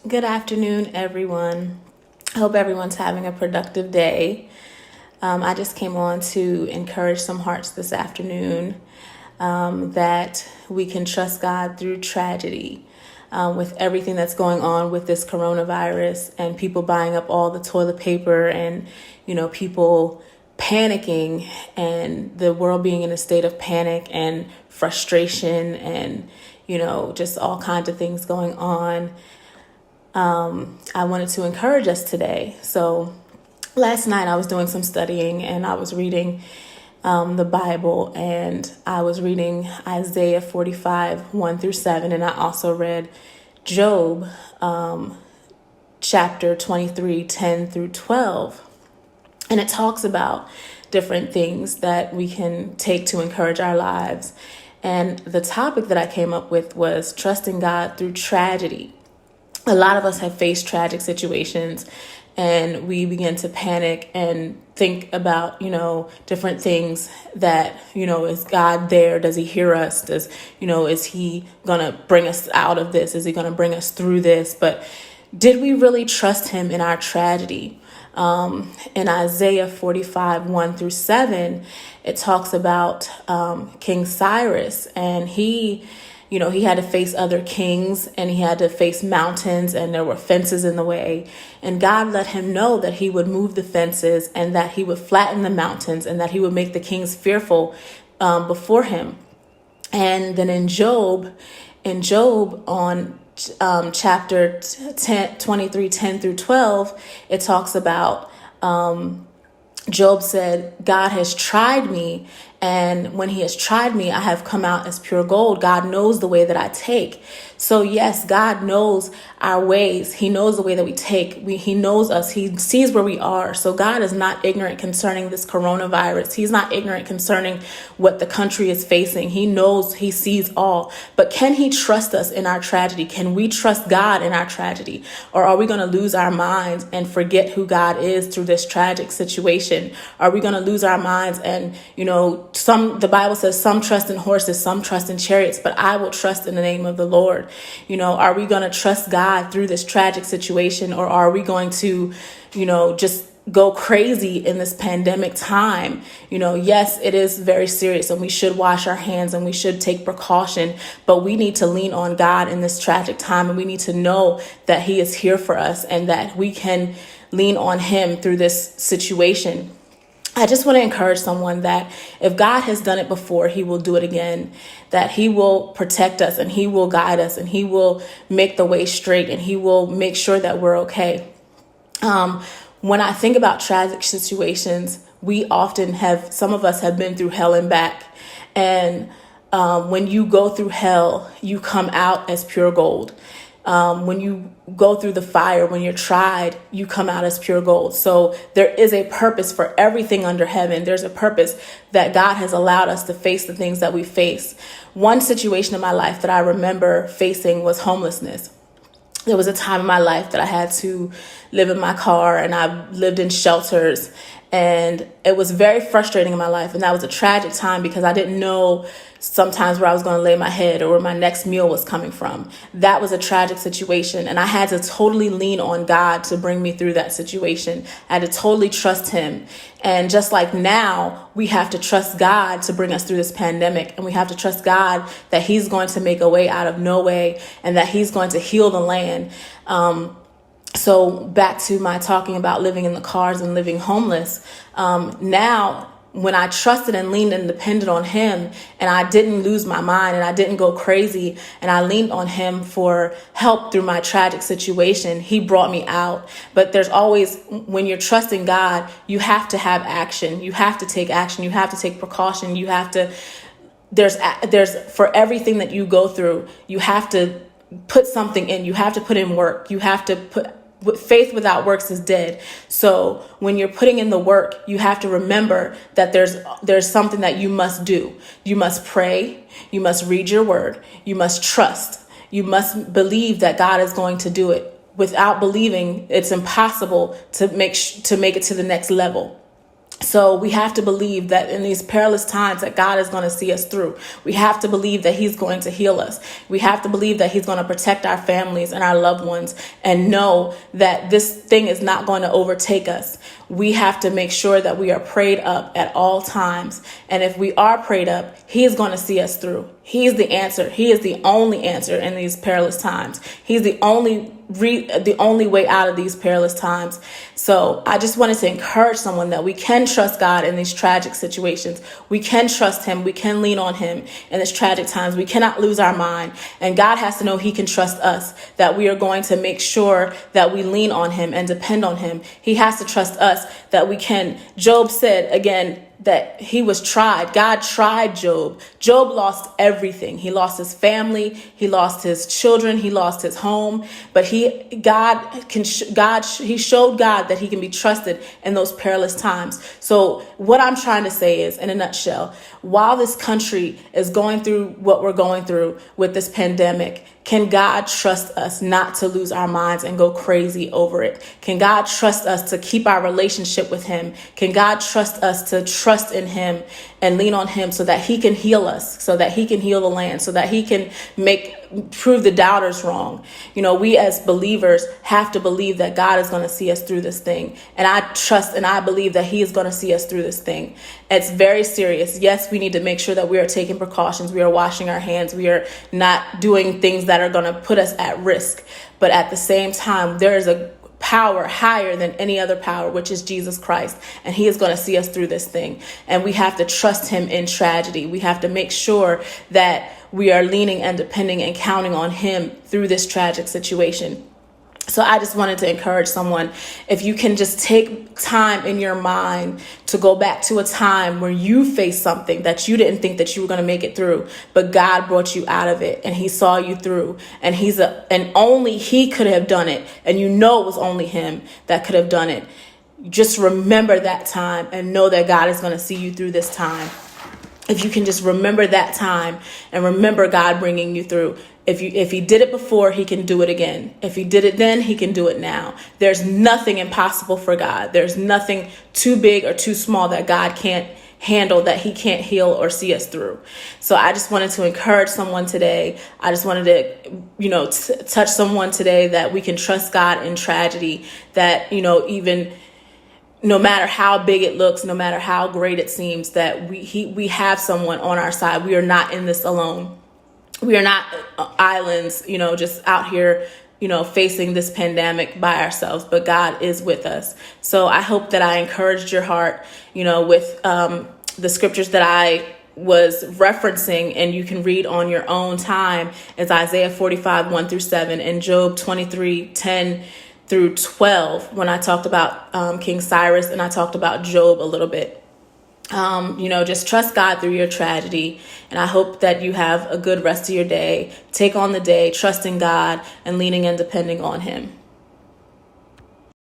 Good afternoon, everyone. I hope everyone's having a productive day. I just came on to encourage some hearts this afternoon that we can trust God through tragedy. With everything that's going on with this coronavirus and people buying up all the toilet paper and, people panicking and the world being in a state of panic and frustration and, just all kinds of things going on. I wanted to encourage us today. So last night I was doing some studying and I was reading the Bible, and I was reading Isaiah 45, 1 through 7. And I also read Job chapter 23, 10 through 12. And it talks about different things that we can take to encourage our lives. And the topic that I came up with was trusting God through tragedy. A lot of us have faced tragic situations and we begin to panic and think about, different things that, is God there? Does he hear us? Is he going to bring us out of this? Is he going to bring us through this? But did we really trust him in our tragedy? In Isaiah 45, 1 through 7, it talks about King Cyrus, and he had to face other kings and he had to face mountains and there were fences in the way. And God let him know that he would move the fences and that he would flatten the mountains and that he would make the kings fearful before him. And then in Job on chapter 10, 23, 10 through 12, it talks about Job said, God has tried me, and when he has tried me, I have come out as pure gold. God knows the way that I take. So yes, God knows our ways. He knows the way that we take. He knows us. He sees where we are. So God is not ignorant concerning this coronavirus. He's not ignorant concerning what the country is facing. He knows, he sees all. But can he trust us in our tragedy? Can we trust God in our tragedy? Or are we going to lose our minds and forget who God is through this tragic situation? Are we going to lose our minds and, the Bible says some trust in horses, some trust in chariots, but I will trust in the name of the Lord. Are we going to trust God through this tragic situation, or are we going to, just go crazy in this pandemic time? Yes, it is very serious and we should wash our hands and we should take precaution, but we need to lean on God in this tragic time, and we need to know that he is here for us and that we can lean on him through this situation. I just want to encourage someone that if God has done it before, he will do it again, that he will protect us and he will guide us and he will make the way straight and he will make sure that we're okay. When I think about tragic situations, some of us have been through hell and back. And when you go through hell, you come out as pure gold. When you go through the fire, when you're tried, you come out as pure gold. So there is a purpose for everything under heaven. There's a purpose that God has allowed us to face the things that we face. One situation in my life that I remember facing was homelessness. There was a time in my life that I had to live in my car, and I lived in shelters, and it was very frustrating in my life. And that was a tragic time because I didn't know sometimes where I was going to lay my head or where my next meal was coming from. That was a tragic situation. And I had to totally lean on God to bring me through that situation. I had to totally trust him. And just like now, we have to trust God to bring us through this pandemic. And we have to trust God that he's going to make a way out of no way and that he's going to heal the land. So back to my talking about living in the cars and living homeless. Now, when I trusted and leaned and depended on him, and I didn't lose my mind and I didn't go crazy, and I leaned on him for help through my tragic situation, he brought me out. But there's always, when you're trusting God, you have to have action. You have to take action. You have to take precaution. You have to, there's for everything that you go through, you have to put something in. You have to put in work. You have to put, faith without works is dead. So when you're putting in the work, you have to remember that there's something that you must do. You must pray. You must read your word. You must trust. You must believe that God is going to do it. Without believing, it's impossible to make it to the next level. So we have to believe that in these perilous times that God is going to see us through. We have to believe that he's going to heal us. We have to believe that he's going to protect our families and our loved ones, and know that this thing is not going to overtake us. We have to make sure that we are prayed up at all times. And if we are prayed up, he is going to see us through. He is the answer. He is the only answer in these perilous times. He's the only way out of these perilous times. So I just wanted to encourage someone that we can trust God in these tragic situations. We can trust him. We can lean on him in these tragic times. We cannot lose our mind. And God has to know he can trust us, that we are going to make sure that we lean on him and depend on him. He has to trust us that we can. Job said again, that he was tried. God tried Job. Job lost everything. He lost his family. He lost his children. He lost his home. But he showed God that he can be trusted in those perilous times. So what I'm trying to say is, in a nutshell, while this country is going through what we're going through with this pandemic, can God trust us not to lose our minds and go crazy over it? Can God trust us to keep our relationship with him? Can God trust us to trust in him and lean on him so that he can heal us, so that he can heal the land, so that he can prove the doubters wrong? You know, we as believers have to believe that God is going to see us through this thing. And I trust and I believe that he is going to see us through this thing. It's very serious. Yes, we need to make sure that we are taking precautions. We are washing our hands. We are not doing things that are going to put us at risk. But at the same time, there is a power higher than any other power, which is Jesus Christ. And he is going to see us through this thing. And we have to trust him in tragedy. We have to make sure that we are leaning and depending and counting on him through this tragic situation. So I just wanted to encourage someone, if you can just take time in your mind to go back to a time where you faced something that you didn't think that you were going to make it through, but God brought you out of it and he saw you through, and and only he could have done it. And you know it was only him that could have done it. Just remember that time and know that God is going to see you through this time. If you can just remember that time and remember God bringing you through. If he did it before, he can do it again. If he did it then, he can do it now. There's nothing impossible for God. There's nothing too big or too small that God can't handle, that he can't heal or see us through. So I just wanted to encourage someone today. I just wanted to, touch someone today that we can trust God in tragedy, that, even no matter how big it looks, no matter how great it seems, that we have someone on our side. We are not in this alone. We are not islands, just out here, facing this pandemic by ourselves, but God is with us. So I hope that I encouraged your heart, with the scriptures that I was referencing, and you can read on your own time, is Isaiah 45, 1-7, and Job 23, 10-12, when I talked about King Cyrus and I talked about Job a little bit. Just trust God through your tragedy. And I hope that you have a good rest of your day. Take on the day, trusting God and leaning and depending on him.